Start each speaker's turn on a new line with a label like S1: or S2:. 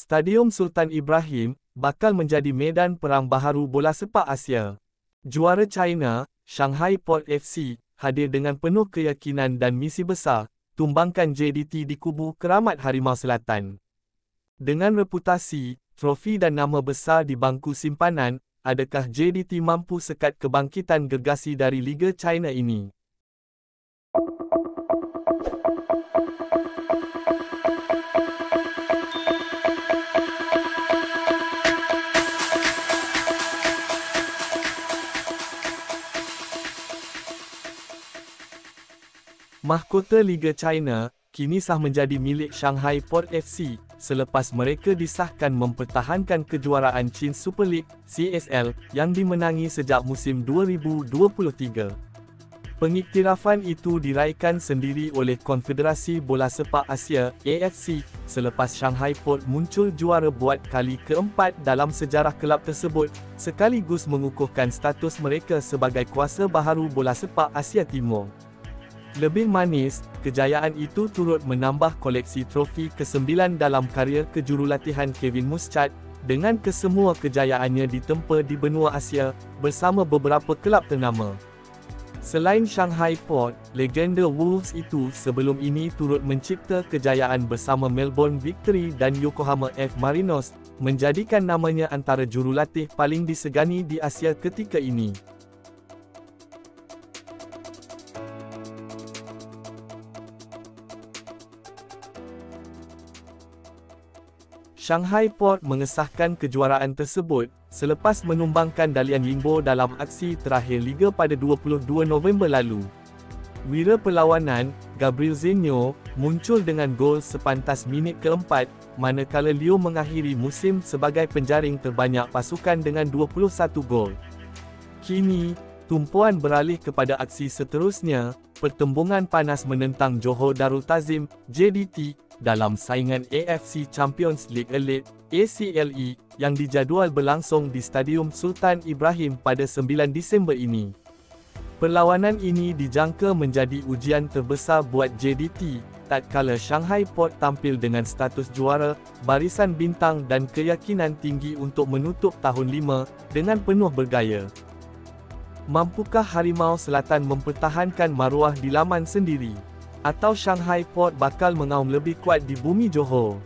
S1: Stadium Sultan Ibrahim bakal menjadi medan perang baharu bola sepak Asia. Juara China, Shanghai Port FC, hadir dengan penuh keyakinan dan misi besar, tumbangkan JDT di kubu keramat Harimau Selatan. Dengan reputasi, trofi dan nama besar di bangku simpanan, adakah JDT mampu sekat kebangkitan gergasi dari Liga China ini? Mahkota Liga China kini sah menjadi milik Shanghai Port FC selepas mereka disahkan mempertahankan kejuaraan Chin Super League (CSL) yang dimenangi sejak musim 2023. Pengiktirafan itu diraikan sendiri oleh Konfederasi Bola Sepak Asia (AFC) selepas Shanghai Port muncul juara buat kali keempat dalam sejarah kelab tersebut, sekaligus mengukuhkan status mereka sebagai kuasa baharu bola sepak Asia Timur. Lebih manis, kejayaan itu turut menambah koleksi trofi ke-9 dalam karier kejurulatihan Kevin Muscat, dengan kesemua kejayaannya ditempa di benua Asia, bersama beberapa kelab ternama. Selain Shanghai Port, legenda Wolves itu sebelum ini turut mencipta kejayaan bersama Melbourne Victory dan Yokohama F. Marinos, menjadikan namanya antara jurulatih paling disegani di Asia ketika ini. Shanghai Port mengesahkan kejuaraan tersebut selepas menumbangkan Dalian Yingbo dalam aksi terakhir Liga pada 22 November lalu. Wira perlawanan, Gabriel Zenyo, muncul dengan gol sepantas minit keempat, manakala Leo mengakhiri musim sebagai penjaring terbanyak pasukan dengan 21 gol. Kini, tumpuan beralih kepada aksi seterusnya, pertembungan panas menentang Johor Darul Ta'zim, JDT, dalam saingan AFC Champions League Elite, ACLE, yang dijadual berlangsung di Stadium Sultan Ibrahim pada 9 Disember ini. Perlawanan ini dijangka menjadi ujian terbesar buat JDT, tatkala Shanghai Port tampil dengan status juara, barisan bintang dan keyakinan tinggi untuk menutup tahun 5 dengan penuh bergaya. Mampukah Harimau Selatan mempertahankan maruah di laman sendiri? Atau Shanghai Port bakal mengaum lebih kuat di bumi Johor?